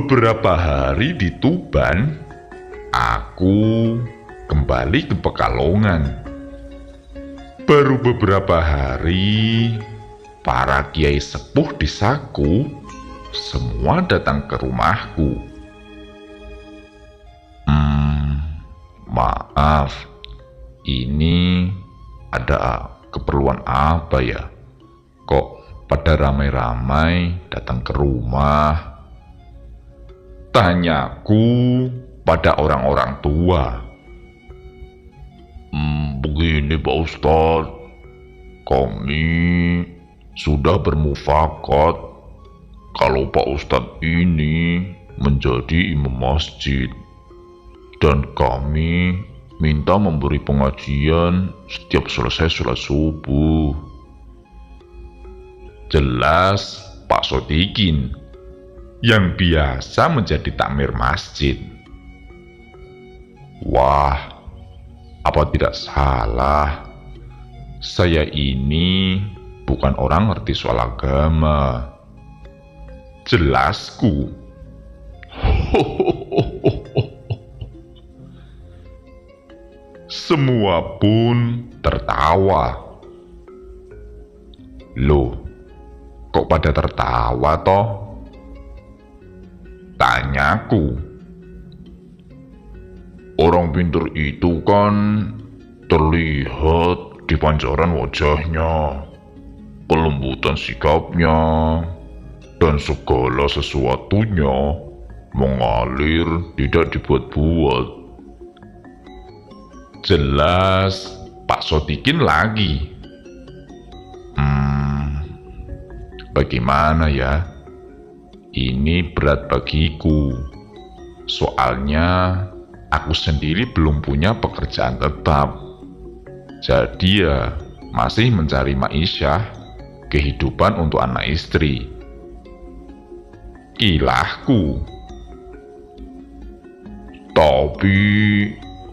Beberapa hari di Tuban, aku kembali ke Pekalongan. Baru beberapa hari, para kiai sepuh desaku semua datang ke rumahku. Maaf, ini ada keperluan apa ya? Kok pada ramai-ramai datang ke rumah? Tanyaku pada orang-orang tua. Begini Pak Ustadz, kami sudah bermufakat kalau Pak Ustadz ini menjadi imam masjid, dan kami minta memberi pengajian setiap selesai sholat subuh. Jelas Pak Sodikin yang biasa menjadi takmir masjid. Wah, apa tidak salah? Saya ini bukan orang ngerti soal agama. Jelasku. Semua pun tertawa. Loh, kok pada tertawa toh? Tanyaku. Orang pintar itu kan terlihat di pancaran wajahnya, kelembutan sikapnya, dan segala sesuatunya mengalir, tidak dibuat-buat. Jelas Pak Sodikin lagi. Bagaimana ya? Ini berat bagiku. Soalnya aku sendiri belum punya pekerjaan tetap. Jadi ya masih mencari ma'isyah, kehidupan untuk anak istri. Kilahku. Tapi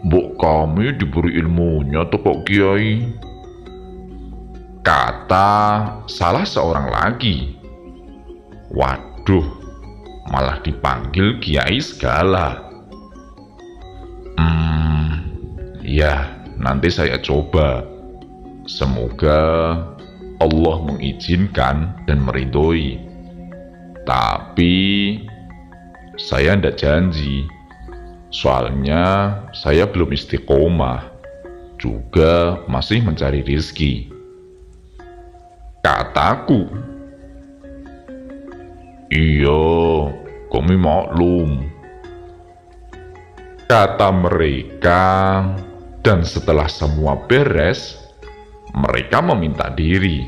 mbok kami diberi ilmunya tuh Pak Kiai, kata salah seorang lagi. Waduh, malah dipanggil Kiai segala. Ya, nanti saya coba. Semoga Allah mengizinkan dan meridhoi. Tapi saya ndak janji. Soalnya saya belum istiqomah, juga masih mencari rezeki. Kataku. Iya, kami maklum, kata mereka, dan setelah semua beres, mereka meminta diri.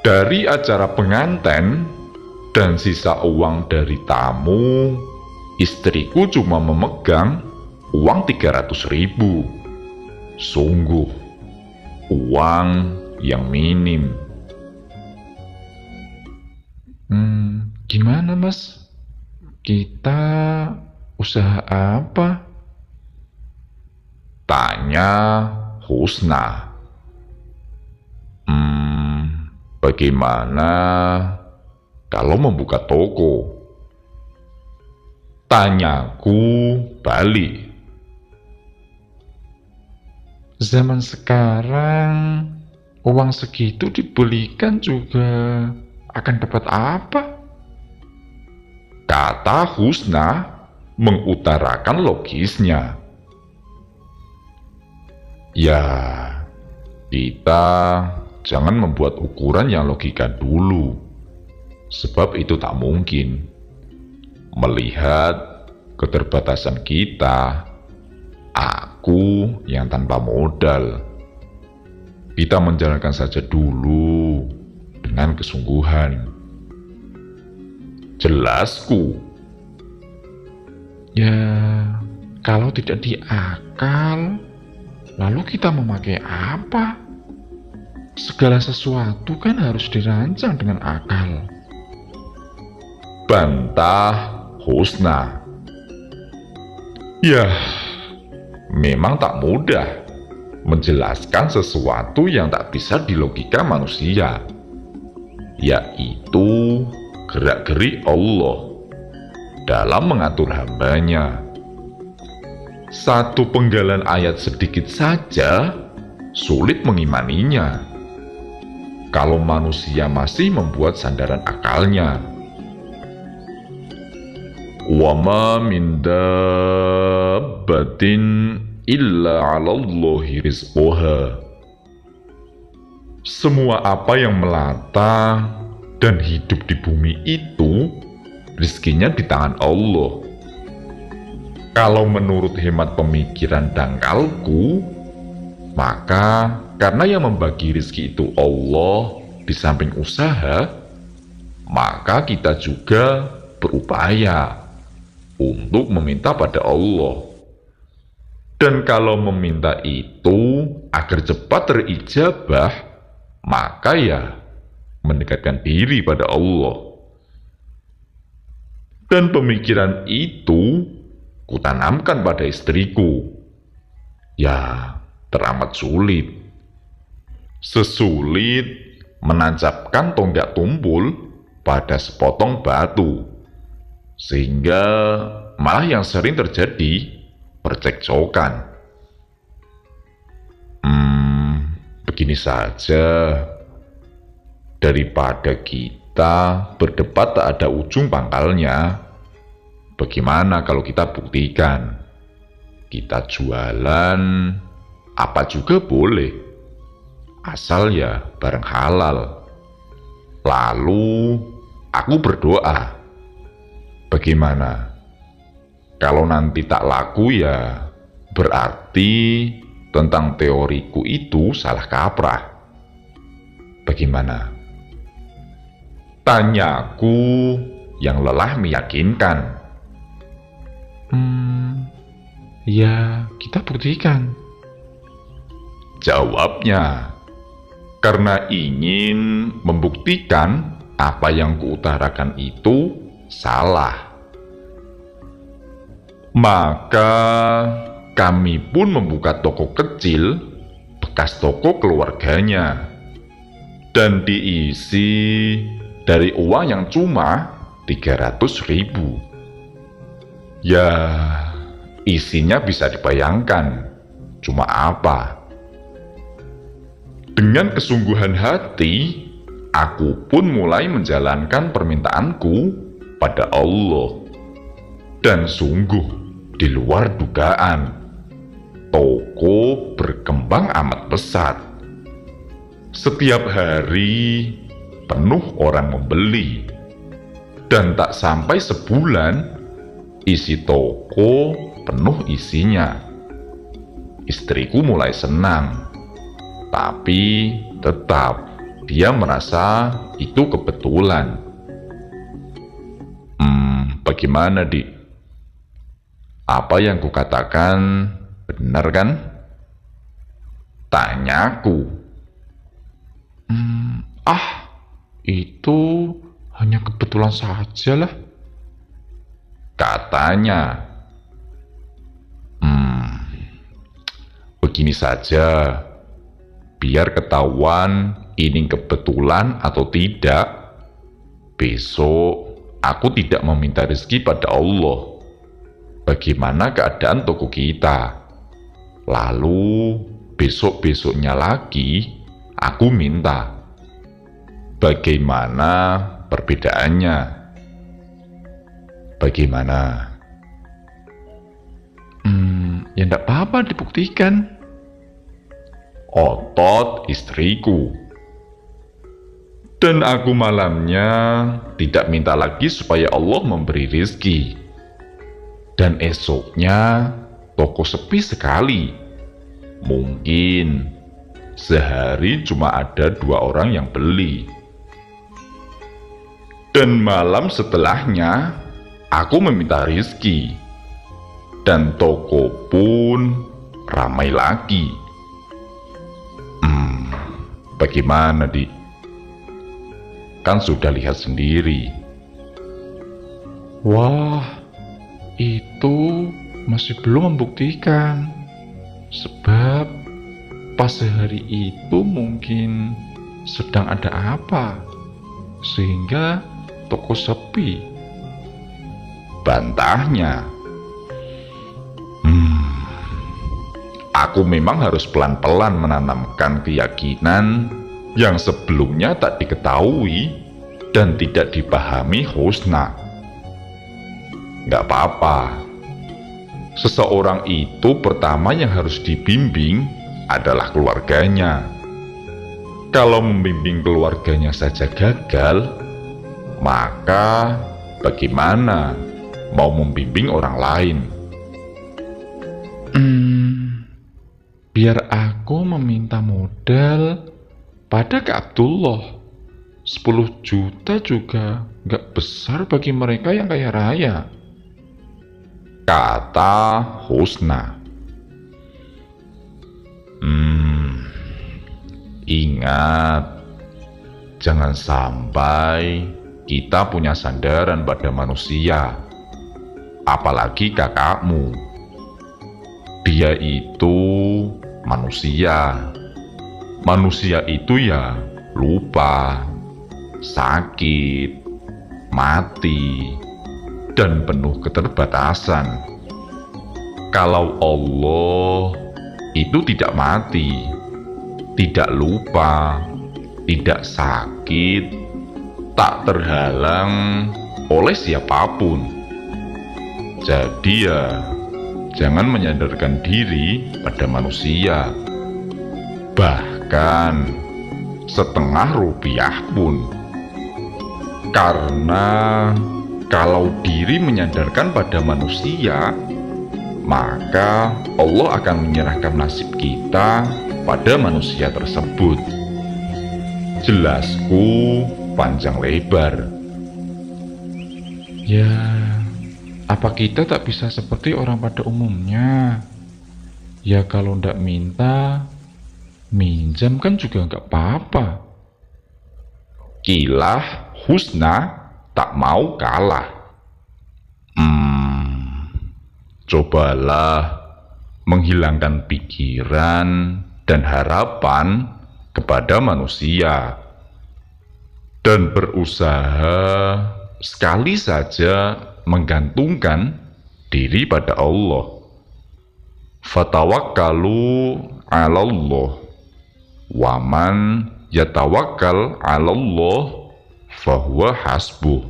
Dari acara penganten dan sisa uang dari tamu, istriku cuma memegang uang 300.000. Sungguh, uang yang minim. Gimana mas? Kita usaha apa? Tanya Husna. Bagaimana kalau membuka toko? Tanyaku balik. Zaman sekarang, uang segitu dibelikan juga akan dapat apa? Kata Husna mengutarakan logisnya. Ya, kita jangan membuat ukuran yang logika dulu, sebab itu tak mungkin. Melihat keterbatasan kita, aku yang tanpa modal. Kita menjalankan saja dulu dengan kesungguhan. Jelasku. Ya, kalau tidak diakal, lalu kita memakai apa? Segala sesuatu kan harus dirancang dengan akal. Bantah Husna. Ya, memang tak mudah menjelaskan sesuatu yang tak bisa dilogika manusia. yaitu gerak-gerik Allah dalam mengatur hambanya. Satu penggalan ayat sedikit saja sulit mengimaninya kalau manusia masih membuat sandaran akalnya. Wa ma min dabbatin illa 'alallahi rizquha. Semua apa yang melata dan hidup di bumi itu rizkinya di tangan Allah. Kalau menurut hemat pemikiran dangkalku, maka karena yang membagi rizki itu Allah di samping usaha, maka kita juga berupaya untuk meminta pada Allah. Dan kalau meminta itu agar cepat terijabah, maka ya mendekatkan diri pada Allah. Dan pemikiran itu kutanamkan pada istriku. Ya, teramat sulit. Sesulit menancapkan tonggak tumpul pada sepotong batu. Sehingga malah yang sering terjadi percekcokan. Begini saja, daripada kita berdebat tak ada ujung pangkalnya, bagaimana kalau kita buktikan? Kita jualan apa juga boleh, asal ya barang halal. Lalu aku berdoa, bagaimana? Kalau nanti tak laku ya berarti tentang teoriku itu salah kaprah. Bagaimana? Tanyaku yang lelah meyakinkan. Ya, kita buktikan. Jawabnya, karena ingin membuktikan apa yang kuutarakan itu salah. Maka kami pun membuka toko kecil, bekas toko keluarganya, dan diisi dari uang yang cuma 300.000. Ya, isinya bisa dibayangkan, cuma apa? Dengan kesungguhan hati, aku pun mulai menjalankan permintaanku pada Allah. Dan sungguh di luar dugaan, toko berkembang amat pesat. Setiap hari penuh orang membeli, dan tak sampai sebulan isi toko penuh isinya. Istriku mulai senang, tapi tetap dia merasa itu kebetulan. Bagaimana, Dik? Apa yang kukatakan benar kan? Tanyaku. Itu hanya kebetulan saja lah, katanya. Begini saja, biar ketahuan ini kebetulan atau tidak. Besok aku tidak meminta rezeki pada Allah. Bagaimana keadaan toko kita? Lalu besok-besoknya lagi aku minta. Bagaimana perbedaannya? Bagaimana? Ya enggak apa-apa, dibuktikan. Otot istriku. Dan aku malamnya tidak minta lagi supaya Allah memberi rezeki. Dan esoknya toko sepi sekali. Mungkin sehari cuma ada 2 orang yang beli. Dan malam setelahnya aku meminta rezeki, dan toko pun ramai lagi. Bagaimana, Dik? Kan sudah lihat sendiri. Wah, itu masih belum membuktikan. Sebab pas sehari itu mungkin sedang ada apa. sehingga toko sepi, bantahnya. Aku memang harus pelan-pelan menanamkan keyakinan yang sebelumnya tak diketahui dan tidak dipahami Husna. Gak apa-apa. Seseorang itu pertama yang harus dibimbing adalah keluarganya. Kalau membimbing keluarganya saja gagal, maka bagaimana mau membimbing orang lain? Biar aku meminta modal pada Kak Abdullah. 10 juta juga gak besar bagi mereka yang kaya raya, kata Husna. Ingat, jangan sampai kita punya sandaran pada manusia, apalagi kakakmu. Dia itu manusia. Manusia itu ya lupa, sakit, mati, dan penuh keterbatasan. Kalau Allah itu tidak mati, tidak lupa, tidak sakit, tak terhalang oleh siapapun. Jadi ya, jangan menyandarkan diri pada manusia, bahkan setengah rupiah pun. Karena kalau diri menyandarkan pada manusia, maka Allah akan menyerahkan nasib kita pada manusia tersebut. Jelasku panjang lebar. Ya, apa kita tak bisa seperti orang pada umumnya? Ya kalau ndak minta, minjam kan juga nggak apa-apa. Kilah Husna tak mau kalah. Cobalah menghilangkan pikiran dan harapan kepada manusia, dan berusaha sekali saja menggantungkan diri pada Allah. Fatawakkalu 'alallah, waman yatawakkal 'alallah fahuwa hasbuh.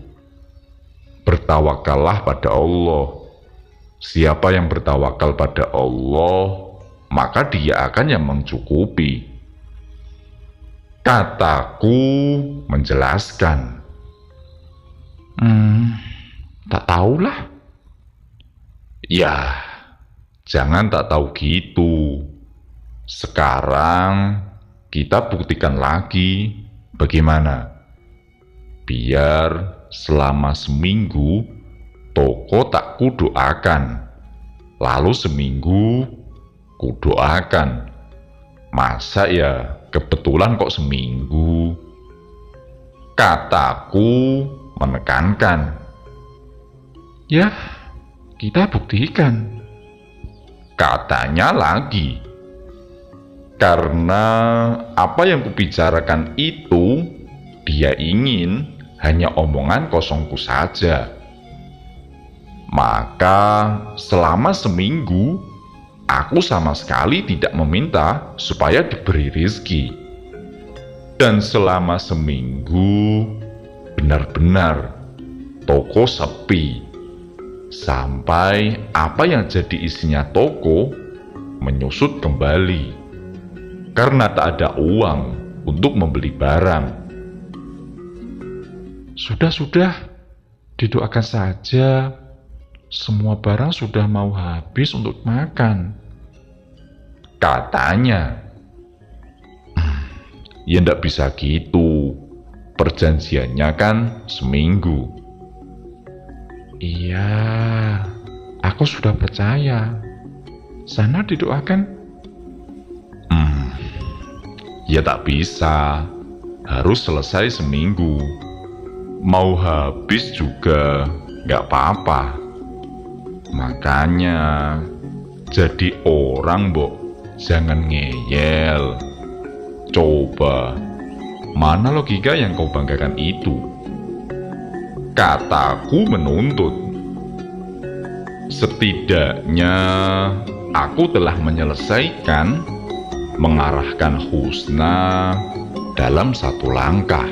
Bertawakallah pada Allah. Siapa yang bertawakal pada Allah, maka dia akan yang mencukupi. Kataku menjelaskan. Tak tahulah. Ya, jangan tak tahu gitu. Sekarang kita buktikan lagi. Bagaimana? Biar selama seminggu toko tak kudoakan, lalu seminggu kudoakan. Masa ya kebetulan kok seminggu? Kataku menekankan. Ya, kita buktikan. Katanya lagi. Karena apa yang kubicarakan itu, dia ingin hanya omongan kosongku saja. Maka selama seminggu, aku sama sekali tidak meminta supaya diberi rezeki. Dan selama seminggu, benar-benar toko sepi. Sampai apa yang jadi isinya toko menyusut kembali. Karena tak ada uang untuk membeli barang. Sudah, didoakan saja. Semua barang sudah mau habis untuk makan, katanya. Ya ndak bisa gitu. Perjanjiannya kan seminggu. Iya, aku sudah percaya. Sana didoakan. Ya tak bisa. Harus selesai seminggu. Mau habis juga nggak apa-apa. Makanya jadi orang, Mbok, jangan ngeyel. Coba Mana logika yang kau banggakan itu? Kataku menuntut. Setidaknya aku telah menyelesaikan mengarahkan Husna dalam satu langkah.